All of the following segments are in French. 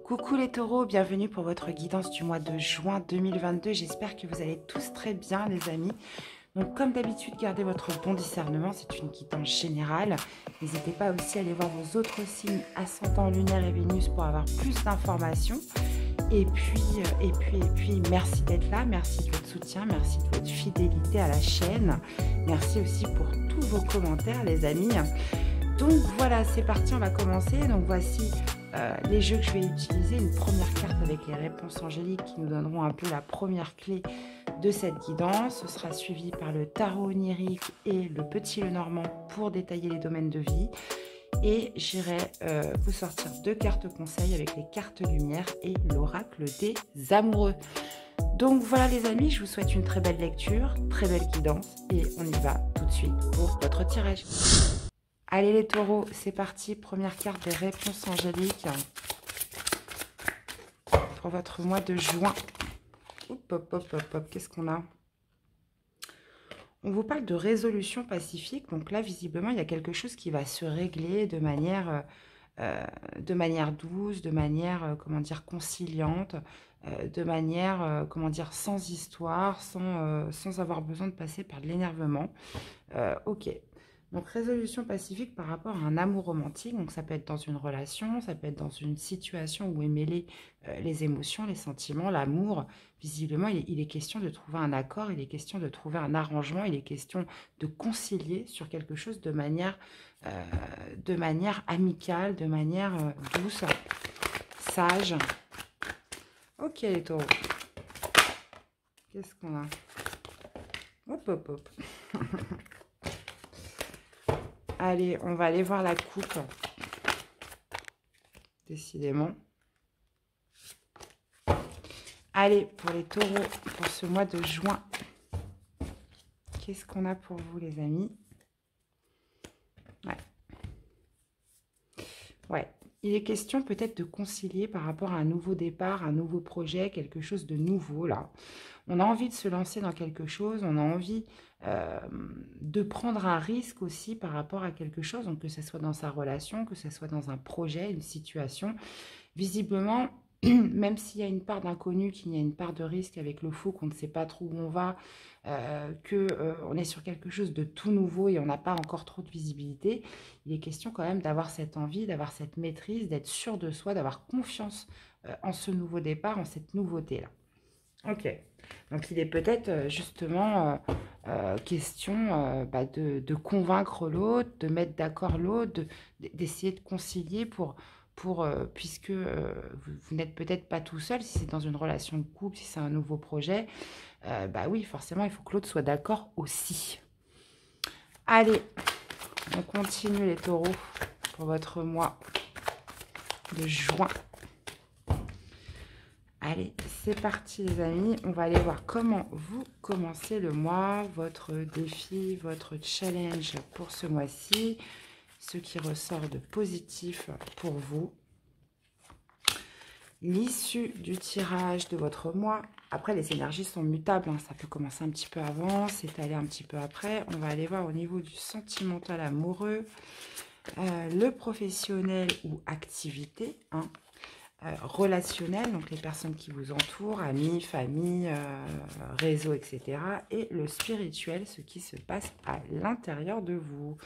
Coucou les taureaux, bienvenue pour votre guidance du mois de juin 2022. J'espère que vous allez tous très bien les amis. Donc comme d'habitude, gardez votre bon discernement, c'est une guidance générale. N'hésitez pas aussi à aller voir vos autres signes ascendant, lunaire et Vénus pour avoir plus d'informations. Et puis, merci d'être là, merci de votre soutien, merci de votre fidélité à la chaîne. Merci aussi pour tous vos commentaires les amis. Donc voilà, c'est parti, on va commencer. Donc voici les jeux que je vais utiliser. Une première carte avec les réponses angéliques qui nous donneront un peu la première clé de cette guidance. Ce sera suivi par le tarot onirique et le petit Lenormand pour détailler les domaines de vie. Et j'irai vous sortir deux cartes conseils avec les cartes lumière et l'oracle des amoureux. Donc voilà les amis, je vous souhaite une très belle lecture, très belle guidance et on y va tout de suite pour votre tirage. Allez les taureaux, c'est parti. Première carte des réponses angéliques pour votre mois de juin. Hop, qu'est-ce qu'on a? On vous parle de résolution pacifique. Donc là, visiblement, il y a quelque chose qui va se régler de manière douce, de manière, comment dire, conciliante, de manière, comment dire, sans histoire, sans avoir besoin de passer par de l'énervement. Ok. Donc, résolution pacifique par rapport à un amour romantique. Donc, ça peut être dans une relation, ça peut être dans une situation où est mêlé les émotions, les sentiments, l'amour. Visiblement, il est question de trouver un accord, il est question de trouver un arrangement, il est question de concilier sur quelque chose de manière amicale, de manière douce, sage. Ok, les taureaux. Qu'est-ce qu'on a? Hop. Allez, on va aller voir la coupe. Décidément. Allez, pour les taureaux, pour ce mois de juin. Qu'est-ce qu'on a pour vous, les amis? Ouais. Il est question peut-être de concilier par rapport à un nouveau départ, un nouveau projet, quelque chose de nouveau, là. On a envie de se lancer dans quelque chose, on a envie de prendre un risque aussi par rapport à quelque chose, donc que ce soit dans sa relation, que ce soit dans un projet, une situation. Visiblement, même s'il y a une part d'inconnu, qu'il y a une part de risque avec le faux, qu'on ne sait pas trop où on va, qu'on est sur quelque chose de tout nouveau et on n'a pas encore trop de visibilité, il est question quand même d'avoir cette envie, d'avoir cette maîtrise, d'être sûr de soi, d'avoir confiance en ce nouveau départ, en cette nouveauté-là. Ok, donc il est peut-être justement question de convaincre l'autre, de mettre d'accord l'autre, d'essayer de concilier puisque vous n'êtes peut-être pas tout seul, si c'est dans une relation de couple, si c'est un nouveau projet, bah oui, forcément, il faut que l'autre soit d'accord aussi. Allez, on continue les taureaux pour votre mois de juin. Allez, c'est parti les amis, on va aller voir comment vous commencez le mois, votre défi, votre challenge pour ce mois-ci, ce qui ressort de positif pour vous. L'issue du tirage de votre mois, après les énergies sont mutables, hein, ça peut commencer un petit peu avant, s'étaler un petit peu après. On va aller voir au niveau du sentimental amoureux, le professionnel ou activité, hein. Relationnel, donc les personnes qui vous entourent, amis, famille, réseau, etc. Et le spirituel, ce qui se passe à l'intérieur de vous.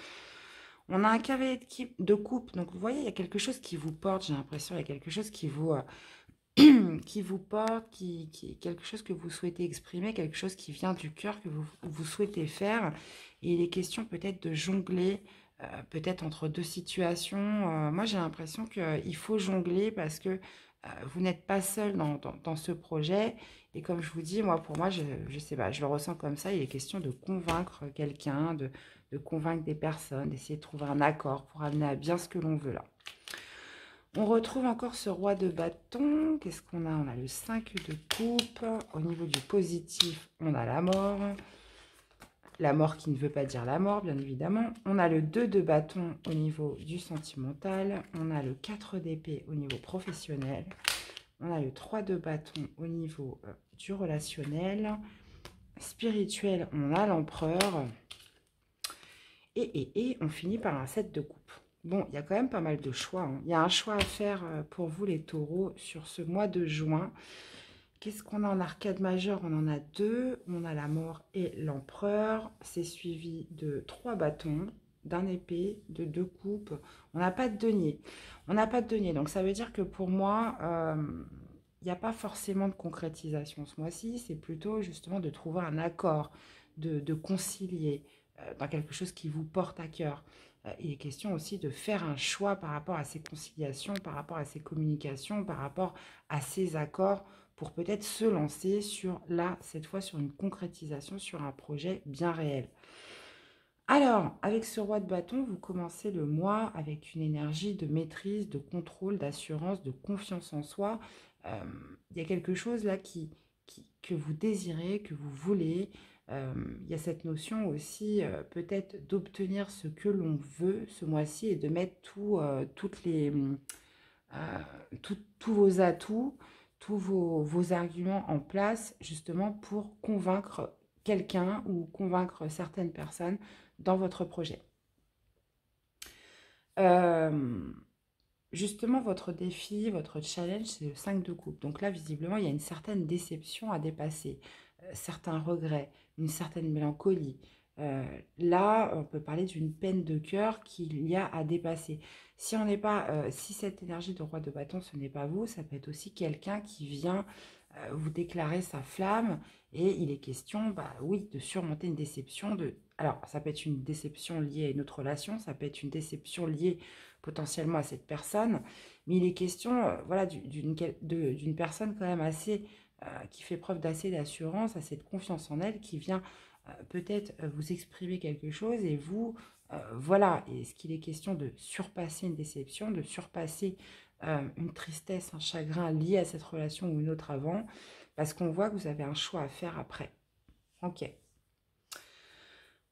On a un cavalier de coupe, donc vous voyez, il y a quelque chose qui vous porte, j'ai l'impression, il y a quelque chose qui vous, qui vous porte, quelque chose que vous souhaitez exprimer, quelque chose qui vient du cœur, que vous souhaitez faire. Et il est question peut-être de jongler, peut-être entre deux situations. Moi, j'ai l'impression qu'il faut jongler parce que vous n'êtes pas seul dans ce projet. Et comme je vous dis, pour moi, je sais pas, je le ressens comme ça. Il est question de convaincre quelqu'un, de convaincre des personnes, d'essayer de trouver un accord pour amener à bien ce que l'on veut là. On retrouve encore ce roi de bâton. Qu'est-ce qu'on a? On a le 5 de coupe. Au niveau du positif, on a la mort. La mort qui ne veut pas dire la mort, bien évidemment. On a le 2 de bâton au niveau du sentimental. On a le 4 d'épée au niveau professionnel. On a le 3 de bâton au niveau du relationnel. Spirituel, on a l'empereur. Et on finit par un 7 de coupe. Bon, il y a quand même pas mal de choix, hein. Il y a un choix à faire pour vous, les taureaux, sur ce mois de juin. Qu'est-ce qu'on a en arcade majeure? On en a deux. On a la mort et l'empereur. C'est suivi de 3 bâtons, d'un épée, de 2 coupes. On n'a pas de denier. On n'a pas de denier. Donc ça veut dire que pour moi, il n'y a pas forcément de concrétisation ce mois-ci. C'est plutôt justement de trouver un accord, de concilier dans quelque chose qui vous porte à cœur. Il est question aussi de faire un choix par rapport à ces conciliations, par rapport à ces communications, par rapport à ces accords pour peut-être se lancer sur, là, cette fois, sur une concrétisation, sur un projet bien réel. Alors, avec ce roi de bâton, vous commencez le mois avec une énergie de maîtrise, de contrôle, d'assurance, de confiance en soi. Euh, Il y a quelque chose là que vous désirez, que vous voulez. Il y a cette notion aussi peut-être d'obtenir ce que l'on veut ce mois-ci et de mettre tous vos atouts, tous vos arguments en place justement pour convaincre quelqu'un ou convaincre certaines personnes dans votre projet. Euh, Justement, votre défi, votre challenge, c'est le 5 de coupe. Donc là, visiblement, il y a une certaine déception à dépasser, certains regrets, une certaine mélancolie. Là, on peut parler d'une peine de cœur qu'il y a à dépasser. Si on n'est pas, si cette énergie de roi de bâton, ce n'est pas vous, ça peut être aussi quelqu'un qui vient vous déclarer sa flamme et il est question, bah oui, de surmonter une déception. Alors, ça peut être une déception liée à une autre relation, ça peut être une déception liée potentiellement à cette personne, mais il est question voilà, d'une personne quand même assez, qui fait preuve d'assez d'assurance, assez de confiance en elle, qui vient peut-être vous exprimer quelque chose et vous, voilà, est-ce qu'il est question de surpasser une déception, de surpasser une tristesse, un chagrin lié à cette relation ou une autre avant, parce qu'on voit que vous avez un choix à faire après. Ok.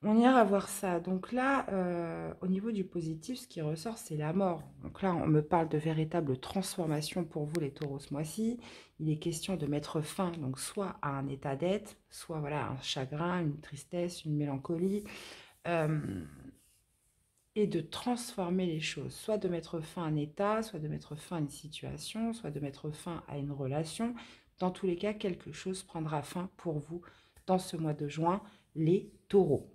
On ira voir ça. Donc là, au niveau du positif, ce qui ressort, c'est la mort. Donc là, on me parle de véritable transformation pour vous, les taureaux, ce mois-ci. Il est question de mettre fin, donc soit à un état d'être, soit voilà, un chagrin, une tristesse, une mélancolie, euh, et de transformer les choses. Soit de mettre fin à un état, soit de mettre fin à une situation, soit de mettre fin à une relation. Dans tous les cas, quelque chose prendra fin pour vous dans ce mois de juin, les taureaux.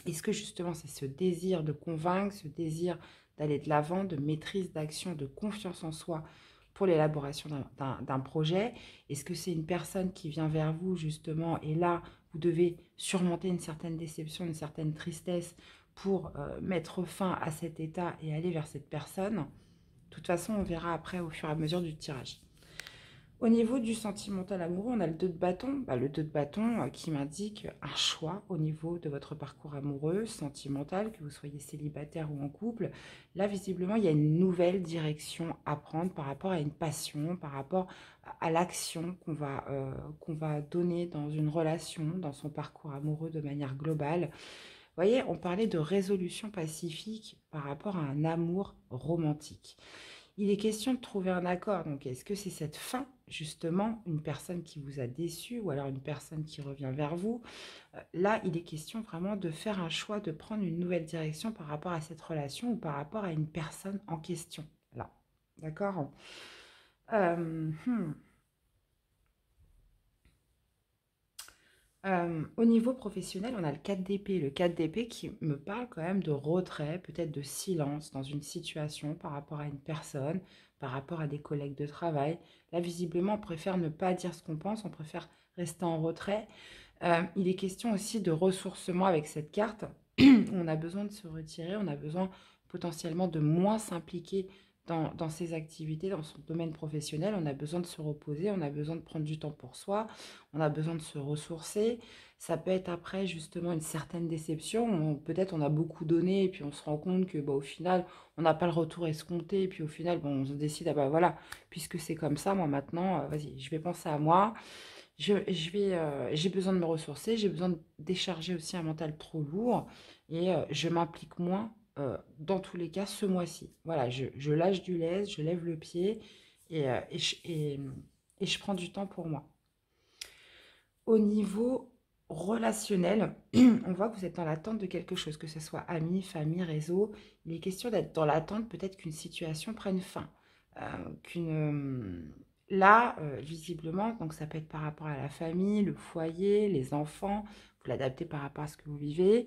Est-ce que justement c'est ce désir de convaincre, ce désir d'aller de l'avant, de maîtrise d'action, de confiance en soi pour l'élaboration d'un projet? Est-ce que c'est une personne qui vient vers vous justement et là vous devez surmonter une certaine déception, une certaine tristesse pour mettre fin à cet état et aller vers cette personne? De toute façon, on verra après au fur et à mesure du tirage. Au niveau du sentimental amoureux, on a le 2 de bâton. Bah, le 2 de bâton qui m'indique un choix au niveau de votre parcours amoureux, sentimental, que vous soyez célibataire ou en couple. Là, visiblement, il y a une nouvelle direction à prendre par rapport à une passion, par rapport à l'action qu'on va donner dans une relation, dans son parcours amoureux de manière globale. Vous voyez, on parlait de résolution pacifique par rapport à un amour romantique. Il est question de trouver un accord. Donc, est-ce que c'est cette fin, justement, une personne qui vous a déçu ou alors une personne qui revient vers vous? Là, il est question vraiment de faire un choix, de prendre une nouvelle direction par rapport à cette relation ou par rapport à une personne en question. Là, d'accord. euh, hmm. Au niveau professionnel, on a le 4 d'épée. Le 4 d'épée qui me parle quand même de retrait, peut-être de silence dans une situation par rapport à une personne, par rapport à des collègues de travail. Là, visiblement, on préfère ne pas dire ce qu'on pense, on préfère rester en retrait. Il est question aussi de ressourcement avec cette carte. On a besoin de se retirer, on a besoin potentiellement de moins s'impliquer dans ses activités, dans son domaine professionnel. On a besoin de se reposer, on a besoin de prendre du temps pour soi, on a besoin de se ressourcer. Ça peut être après justement une certaine déception. Peut-être on a beaucoup donné et puis on se rend compte que bah, au final, on n'a pas le retour escompté. Et puis au final, bon, on se décide, ah bah voilà, puisque c'est comme ça, moi maintenant, vas-y, je vais penser à moi. J'ai besoin de me ressourcer, j'ai besoin de décharger aussi un mental trop lourd et je m'implique moins dans tous les cas ce mois-ci. Voilà, je lâche du lest, je lève le pied et je prends du temps pour moi. Au niveau relationnel, on voit que vous êtes dans l'attente de quelque chose, que ce soit amis, famille, réseau. Il est question d'être dans l'attente peut-être qu'une situation prenne fin. Là, visiblement, donc ça peut être par rapport à la famille, le foyer, les enfants, vous l'adaptez par rapport à ce que vous vivez.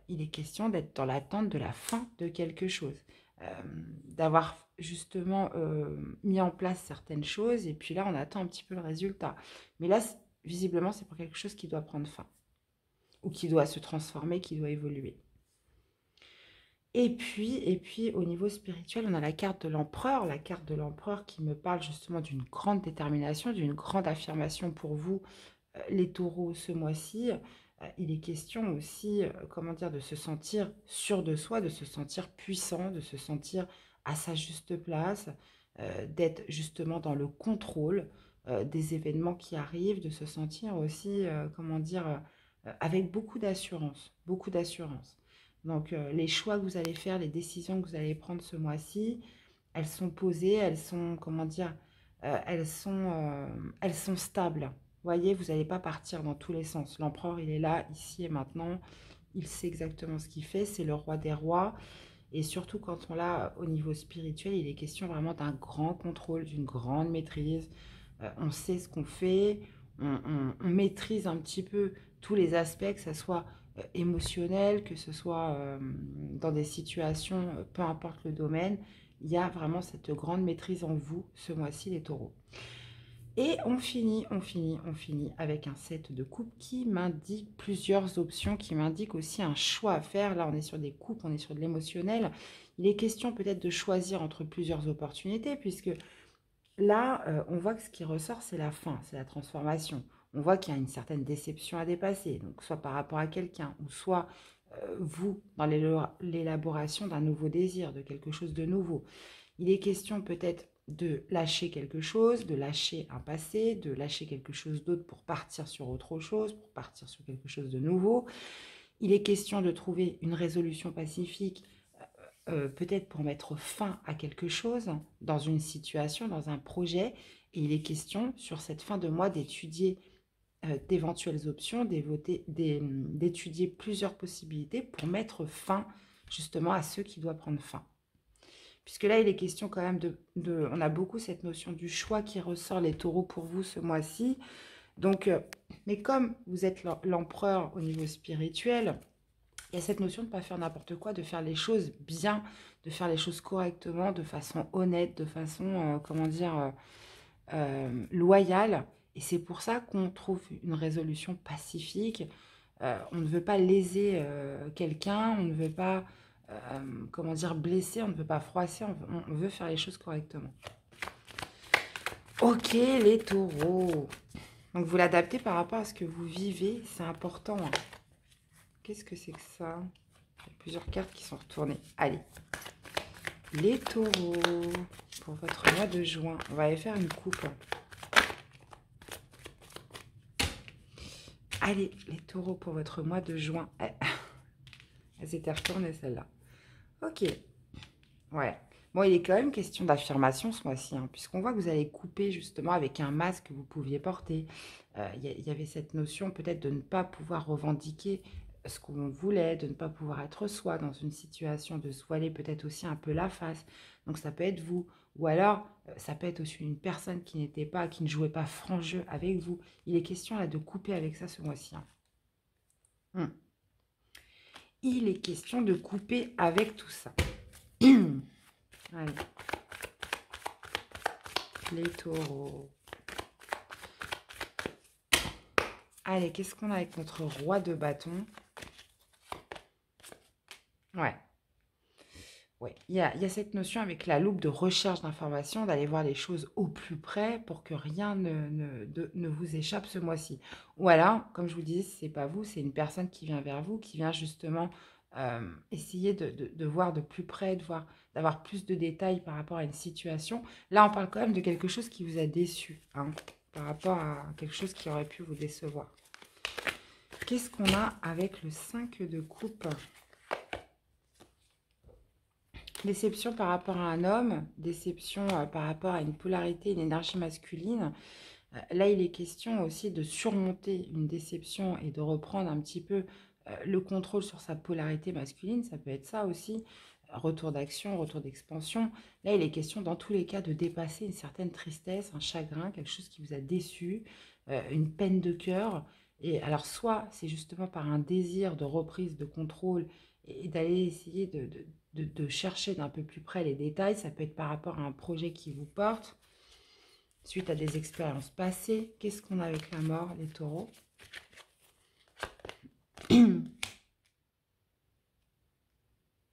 Il est question d'être dans l'attente de la fin de quelque chose, euh, d'avoir justement mis en place certaines choses, et puis là, on attend un petit peu le résultat. Mais là, visiblement, c'est pour quelque chose qui doit prendre fin, ou qui doit se transformer, qui doit évoluer. Et puis, au niveau spirituel, on a la carte de l'empereur qui me parle justement d'une grande détermination, d'une grande affirmation pour vous, les taureaux, ce mois-ci. Il est question aussi, comment dire, de se sentir sûr de soi, de se sentir puissant, de se sentir à sa juste place, d'être justement dans le contrôle des événements qui arrivent, de se sentir aussi, comment dire, avec beaucoup d'assurance, beaucoup d'assurance. Donc, les choix que vous allez faire, les décisions que vous allez prendre ce mois-ci, elles sont posées, elles sont, comment dire, elles sont stables. Vous voyez, vous n'allez pas partir dans tous les sens. L'empereur, il est là, ici et maintenant. Il sait exactement ce qu'il fait. C'est le roi des rois. Et surtout, quand on l'a au niveau spirituel, il est question vraiment d'un grand contrôle, d'une grande maîtrise. On sait ce qu'on fait. On maîtrise un petit peu tous les aspects, que ce soit émotionnel, que ce soit dans des situations, peu importe le domaine. Il y a vraiment cette grande maîtrise en vous, ce mois-ci, les taureaux. Et on finit avec un set de coupes qui m'indique plusieurs options, qui m'indique aussi un choix à faire. Là, on est sur des coupes, on est sur de l'émotionnel. Il est question peut-être de choisir entre plusieurs opportunités, puisque là, on voit que ce qui ressort, c'est la fin, c'est la transformation. On voit qu'il y a une certaine déception à dépasser, donc soit par rapport à quelqu'un, ou soit vous, dans l'élaboration d'un nouveau désir, de quelque chose de nouveau. Il est question peut-être de lâcher quelque chose, de lâcher un passé, de lâcher quelque chose d'autre pour partir sur autre chose, pour partir sur quelque chose de nouveau. Il est question de trouver une résolution pacifique, peut-être pour mettre fin à quelque chose, dans une situation, dans un projet. Et il est question, sur cette fin de mois, d'étudier d'éventuelles options, d'étudier plusieurs possibilités pour mettre fin justement à ce qui doit prendre fin. Puisque là, il est question quand même on a beaucoup cette notion du choix qui ressort, les taureaux, pour vous ce mois-ci. Donc, mais comme vous êtes l'empereur au niveau spirituel, il y a cette notion de ne pas faire n'importe quoi, de faire les choses bien, de faire les choses correctement, de façon honnête, de façon, comment dire, loyale. Et c'est pour ça qu'on trouve une résolution pacifique. On ne veut pas léser quelqu'un, on ne veut pas, comment dire, blesser, on ne veut pas froisser, on veut faire les choses correctement. Ok, les taureaux. Donc, vous l'adaptez par rapport à ce que vous vivez, c'est important. Hein. Qu'est-ce que c'est que ça? Il y a plusieurs cartes qui sont retournées. Allez, les taureaux, pour votre mois de juin. On va aller faire une coupe. Allez, les taureaux, pour votre mois de juin. Elles étaient retournées, celles-là. Ok. Ouais. Bon, il est quand même question d'affirmation ce mois-ci, hein, puisqu'on voit que vous allez couper justement avec un masque que vous pouviez porter. Il y avait cette notion peut-être de ne pas pouvoir revendiquer ce qu'on voulait, de ne pas pouvoir être soi dans une situation, de se voiler peut-être aussi un peu la face. Donc ça peut être vous. Ou alors, ça peut être aussi une personne qui n'était pas, qui ne jouait pas franc jeu avec vous. Il est question là de couper avec ça ce mois-ci. Hein. Il est question de couper avec tout ça. Allez. Les taureaux. Allez, qu'est-ce qu'on a avec notre roi de bâton? Ouais. Ouais. Il y a cette notion avec la loupe de recherche d'informations, d'aller voir les choses au plus près pour que rien ne vous échappe ce mois-ci. Ou alors, comme je vous dis, c'est pas vous, c'est une personne qui vient vers vous, qui vient justement essayer de voir de plus près, d'avoir plus de détails par rapport à une situation. Là, on parle quand même de quelque chose qui vous a déçu, hein, par rapport à quelque chose qui aurait pu vous décevoir. Qu'est-ce qu'on a avec le 5 de coupe? Déception par rapport à un homme, déception par rapport à une polarité, une énergie masculine. Là, il est question aussi de surmonter une déception et de reprendre un petit peu le contrôle sur sa polarité masculine. Ça peut être ça aussi, retour d'action, retour d'expansion. Là, il est question dans tous les cas de dépasser une certaine tristesse, un chagrin, quelque chose qui vous a déçu, une peine de cœur. Et alors, soit c'est justement par un désir de reprise de contrôle et d'aller essayer de chercher d'un peu plus près les détails. Ça peut être par rapport à un projet qui vous porte, suite à des expériences passées. Qu'est-ce qu'on a avec la mort, les taureaux?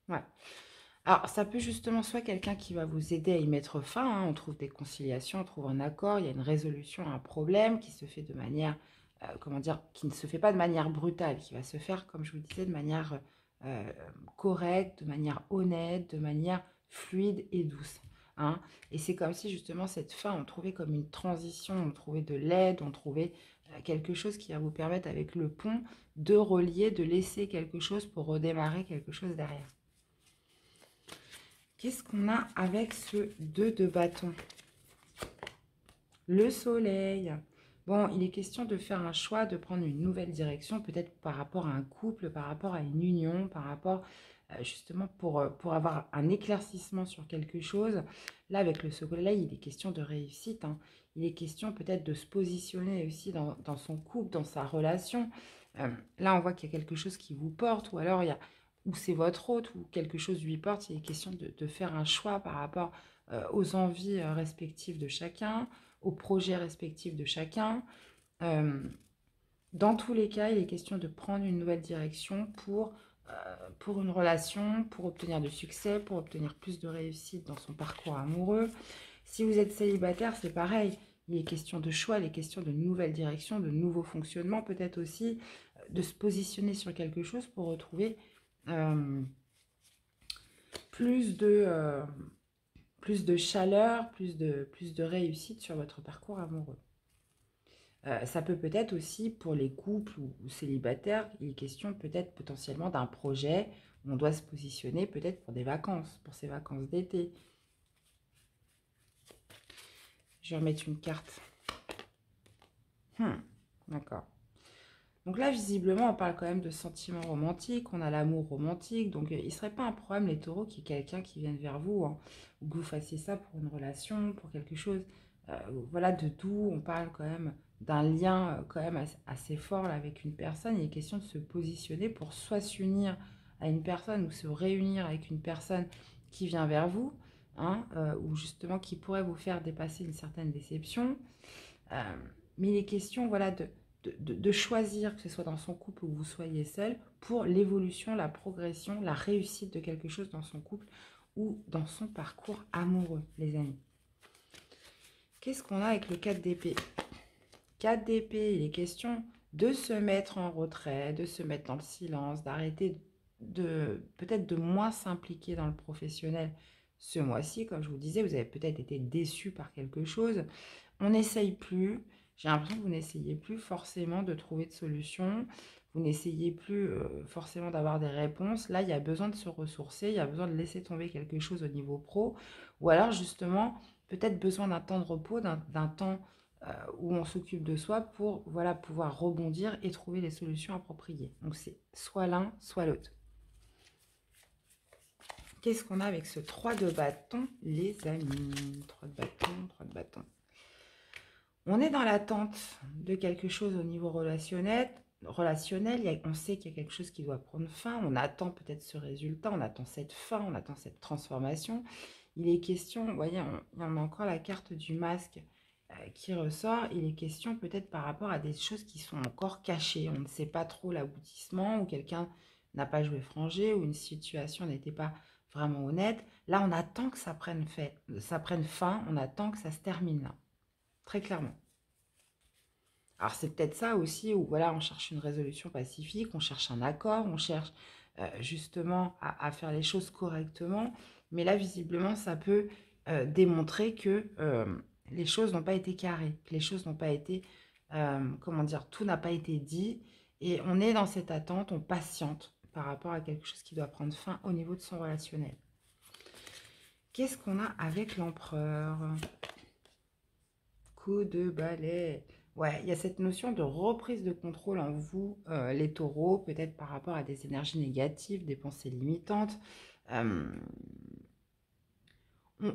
Ouais. Alors, ça peut justement soit quelqu'un qui va vous aider à y mettre fin, hein, on trouve des conciliations, on trouve un accord, il y a une résolution à un problème qui se fait de manière, comment dire, qui ne se fait pas de manière brutale, qui va se faire, comme je vous disais, de manière euh, correcte, de manière honnête, de manière fluide et douce. Hein. Et c'est comme si justement cette fin, on trouvait comme une transition, on trouvait de l'aide, on trouvait quelque chose qui va vous permettre avec le pont de relier, de laisser quelque chose pour redémarrer quelque chose derrière. Qu'est-ce qu'on a avec ce 2 de bâton? Le soleil. Bon, il est question de faire un choix, de prendre une nouvelle direction, peut-être par rapport à un couple, par rapport à une union, par rapport justement pour avoir un éclaircissement sur quelque chose. Là, avec le soleil, il est question de réussite. Hein. Il est question peut-être de se positionner aussi dans son couple, dans sa relation. Là, on voit qu'il y a quelque chose qui vous porte, ou alors il y a ou c'est votre hôte, ou quelque chose lui porte. Il est question de faire un choix par rapport aux envies respectives de chacun, aux projets respectifs de chacun. Euh, dans tous les cas, il est question de prendre une nouvelle direction pour une relation, pour obtenir du succès, pour obtenir plus de réussite dans son parcours amoureux. Si vous êtes célibataire, c'est pareil. Il est question de choix, il est question de nouvelles directions, de nouveaux fonctionnements, peut-être aussi de se positionner sur quelque chose pour retrouver plus de chaleur, plus de réussite sur votre parcours amoureux. Ça peut peut-être aussi, pour les couples ou célibataires, il est question peut-être potentiellement d'un projet où on doit se positionner peut-être pour des vacances, pour ces vacances d'été. Je vais remettre une carte. D'accord. Donc là, visiblement, on parle quand même de sentiments romantiques, on a l'amour romantique, donc il ne serait pas un problème, les taureaux, qu'il y ait quelqu'un qui vienne vers vous, hein, ou que vous fassiez ça pour une relation, pour quelque chose, voilà, de doux, on parle quand même d'un lien quand même assez fort là, avec une personne. Il est question de se positionner pour soit s'unir à une personne ou se réunir avec une personne qui vient vers vous, hein, ou justement qui pourrait vous faire dépasser une certaine déception. Mais il est question, voilà, de choisir, que ce soit dans son couple ou que vous soyez seul, pour l'évolution, la progression, la réussite de quelque chose dans son couple ou dans son parcours amoureux, les amis. Qu'est-ce qu'on a avec le 4 d'épée? 4 d'épée, il est question de se mettre en retrait, de se mettre dans le silence, d'arrêter peut-être de moins s'impliquer dans le professionnel ce mois-ci. Comme je vous disais, vous avez peut-être été déçu par quelque chose. On n'essaye plus. J'ai l'impression que vous n'essayez plus forcément de trouver de solutions. Vous n'essayez plus forcément d'avoir des réponses. Là, il y a besoin de se ressourcer. Il y a besoin de laisser tomber quelque chose au niveau pro. Ou alors, justement, peut-être besoin d'un temps de repos, d'un temps où on s'occupe de soi pour voilà, pouvoir rebondir et trouver les solutions appropriées. Donc, c'est soit l'un, soit l'autre. Qu'est-ce qu'on a avec ce 3 de bâton, les amis? 3 de bâton, 3 de bâton. On est dans l'attente de quelque chose au niveau relationnel. On sait qu'il y a quelque chose qui doit prendre fin. On attend peut-être ce résultat, on attend cette fin, on attend cette transformation. Il est question, vous voyez, on a encore la carte du masque qui ressort. Il est question peut-être par rapport à des choses qui sont encore cachées. On ne sait pas trop l'aboutissement, ou quelqu'un n'a pas joué franc jeu, ou une situation n'était pas vraiment honnête. Là, on attend que ça prenne fin, on attend que ça se termine là. Très clairement. Alors, c'est peut-être ça aussi où voilà, on cherche une résolution pacifique, on cherche un accord, on cherche justement à faire les choses correctement. Mais là, visiblement, ça peut démontrer que les choses n'ont pas été carrées, que les choses n'ont pas été, comment dire, tout n'a pas été dit. Et on est dans cette attente, on patiente par rapport à quelque chose qui doit prendre fin au niveau de son relationnel. Qu'est-ce qu'on a avec l'empereur ? coup de balai. Ouais, il y a cette notion de reprise de contrôle en vous, les taureaux, peut-être par rapport à des énergies négatives, des pensées limitantes. Euh,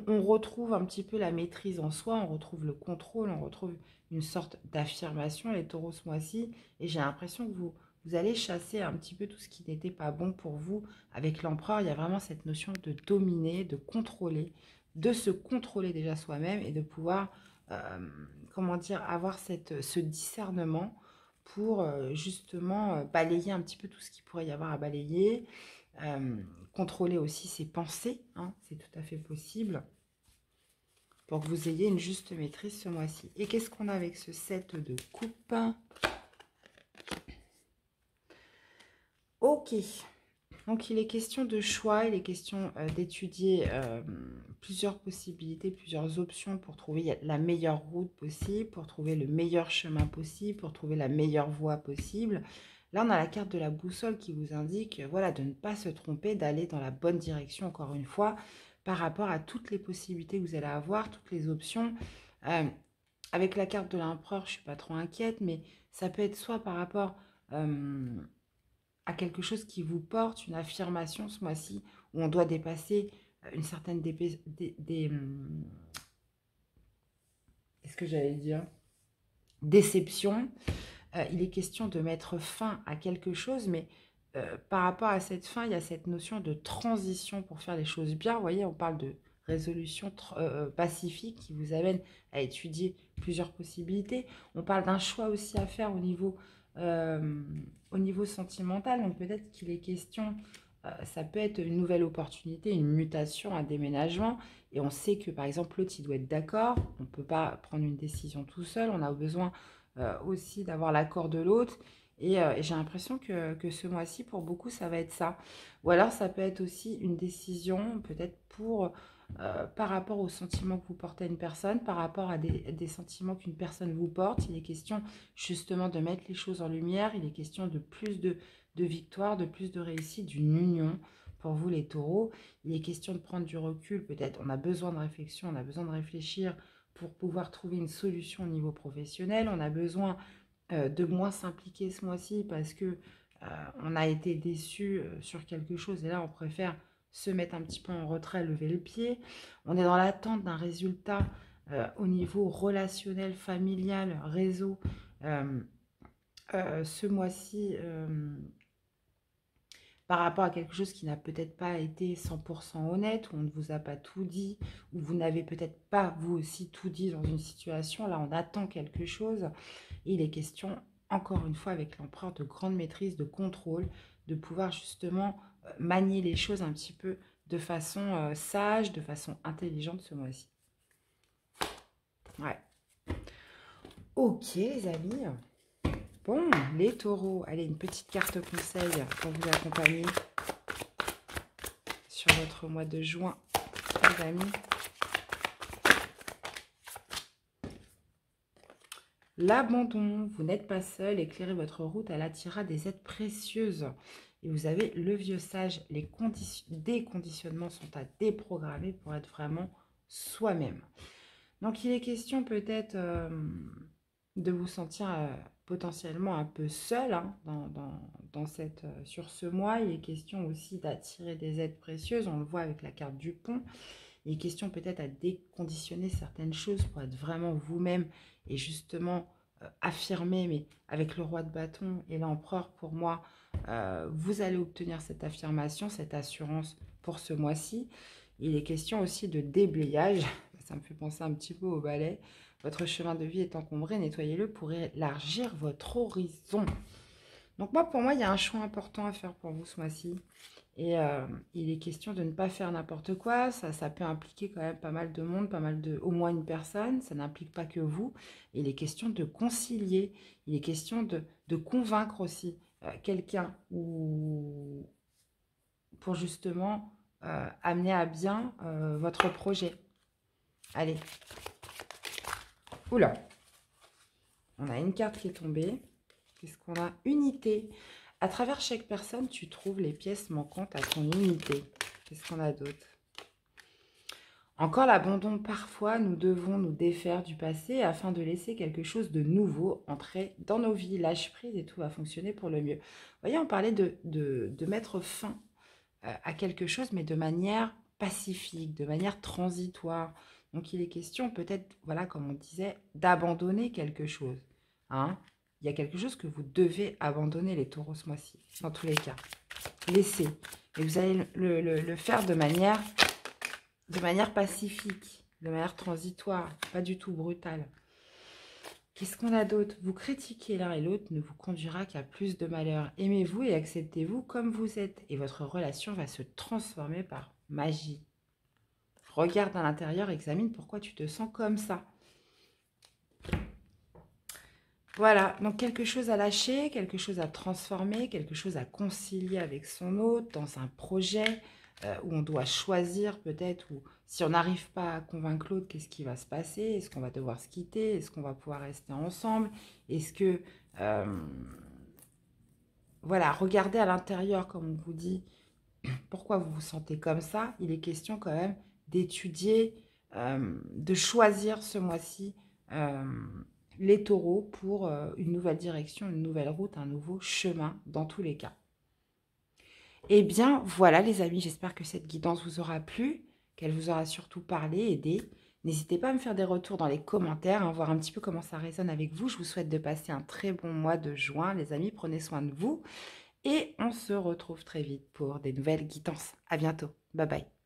on retrouve un petit peu la maîtrise en soi, on retrouve le contrôle, on retrouve une sorte d'affirmation, les taureaux ce mois-ci. Et j'ai l'impression que vous allez chasser un petit peu tout ce qui n'était pas bon pour vous. Avec l'empereur, il y a vraiment cette notion de dominer, de contrôler, de se contrôler déjà soi-même et de pouvoir, comment dire, avoir ce discernement pour justement balayer un petit peu tout ce qu'il pourrait y avoir à balayer. Euh, Contrôler aussi ses pensées, hein, c'est tout à fait possible pour que vous ayez une juste maîtrise ce mois-ci. Et qu'est-ce qu'on a avec ce 7 de coupe? Ok, donc il est question de choix, il est question d'étudier plusieurs possibilités, plusieurs options pour trouver la meilleure route possible, pour trouver le meilleur chemin possible, pour trouver la meilleure voie possible. Là, on a la carte de la boussole qui vous indique, voilà, de ne pas se tromper, d'aller dans la bonne direction, encore une fois, par rapport à toutes les possibilités que vous allez avoir, toutes les options. Euh, Avec la carte de l'empereur, je ne suis pas trop inquiète, mais ça peut être soit par rapport à quelque chose qui vous porte, une affirmation ce mois-ci, où on doit dépasser une certaine qu'est-ce que j'allais dire, déception. Il est question de mettre fin à quelque chose, mais par rapport à cette fin, il y a cette notion de transition pour faire les choses bien. Vous voyez, on parle de résolution pacifique qui vous amène à étudier plusieurs possibilités. On parle d'un choix aussi à faire au niveau sentimental. Donc peut-être qu'il est question, ça peut être une nouvelle opportunité, une mutation, un déménagement. Et on sait que par exemple, l'autre, il doit être d'accord. On ne peut pas prendre une décision tout seul. On a besoin aussi d'avoir l'accord de l'autre. Et j'ai l'impression que ce mois-ci, pour beaucoup, ça va être ça. Ou alors, ça peut être aussi une décision, peut-être par rapport aux sentiments que vous portez à une personne, par rapport à des sentiments qu'une personne vous porte. Il est question justement de mettre les choses en lumière. Il est question de plus de victoire, de plus de réussite, d'une union. Pour vous, les taureaux, il est question de prendre du recul. Peut-être on a besoin de réflexion, on a besoin de réfléchir pour pouvoir trouver une solution au niveau professionnel. On a besoin de moins s'impliquer ce mois-ci parce que on a été déçu sur quelque chose et là on préfère se mettre un petit peu en retrait, lever le pied. On est dans l'attente d'un résultat au niveau relationnel, familial, réseau. Ce mois-ci, par rapport à quelque chose qui n'a peut-être pas été 100% honnête, où on ne vous a pas tout dit, où vous n'avez peut-être pas vous aussi tout dit dans une situation. Là, on attend quelque chose. Et il est question, encore une fois, avec l'empereur, de grande maîtrise, de contrôle, de pouvoir justement manier les choses un petit peu de façon sage, de façon intelligente ce mois-ci. Ouais. Ok, les amis. Bon, les taureaux. Allez, une petite carte conseil pour vous accompagner sur votre mois de juin, les amis. L'abandon, vous n'êtes pas seul, éclairez votre route, elle attirera des aides précieuses. Et vous avez le vieux sage, les déconditionnements sont à déprogrammer pour être vraiment soi-même. Donc il est question peut-être de vous sentir potentiellement un peu seul hein, sur ce mois. Il est question aussi d'attirer des aides précieuses, on le voit avec la carte du pont. Il est question peut-être à déconditionner certaines choses pour être vraiment vous-même et justement affirmer, mais avec le roi de bâton et l'empereur, pour moi, vous allez obtenir cette affirmation, cette assurance pour ce mois-ci. Il est question aussi de déblayage, ça me fait penser un petit peu au balai. Votre chemin de vie est encombré, nettoyez-le pour élargir votre horizon. Donc moi, pour moi, il y a un choix important à faire pour vous ce mois-ci. Et il est question de ne pas faire n'importe quoi. Ça peut impliquer quand même pas mal de monde, au moins une personne. Ça n'implique pas que vous. Il est question de concilier. Il est question de convaincre aussi quelqu'un pour justement amener à bien votre projet. Allez. Oula. On a une carte qui est tombée. Qu'est-ce qu'on a? Unité. À travers chaque personne, tu trouves les pièces manquantes à ton unité. Qu'est-ce qu'on a d'autre? Encore l'abandon, parfois nous devons nous défaire du passé afin de laisser quelque chose de nouveau entrer dans nos vies. Lâche prise et tout va fonctionner pour le mieux. Vous voyez, on parlait de mettre fin à quelque chose, mais de manière pacifique, de manière transitoire. Donc il est question peut-être, voilà, comme on disait, d'abandonner quelque chose. Hein. Il y a quelque chose que vous devez abandonner, les taureaux, ce mois-ci, dans tous les cas. Laissez. Et vous allez le faire de manière pacifique, de manière transitoire, pas du tout brutale. Qu'est-ce qu'on a d'autre? Vous critiquer l'un et l'autre ne vous conduira qu'à plus de malheur. Aimez-vous et acceptez-vous comme vous êtes. Et votre relation va se transformer par magie. Regarde à l'intérieur, examine pourquoi tu te sens comme ça. Voilà, donc quelque chose à lâcher, quelque chose à transformer, quelque chose à concilier avec son hôte dans un projet où on doit choisir peut-être, ou si on n'arrive pas à convaincre l'autre, qu'est-ce qui va se passer? Est-ce qu'on va devoir se quitter? Est-ce qu'on va pouvoir rester ensemble? Est-ce que... voilà, regardez à l'intérieur, comme on vous dit, pourquoi vous vous sentez comme ça. Il est question quand même d'étudier, de choisir ce mois-ci les taureaux pour une nouvelle direction, une nouvelle route, un nouveau chemin dans tous les cas. Eh bien, voilà les amis, j'espère que cette guidance vous aura plu, qu'elle vous aura surtout parlé, aidé. N'hésitez pas à me faire des retours dans les commentaires, voir un petit peu comment ça résonne avec vous. Je vous souhaite de passer un très bon mois de juin, les amis. Prenez soin de vous et on se retrouve très vite pour des nouvelles guidances. À bientôt. Bye bye.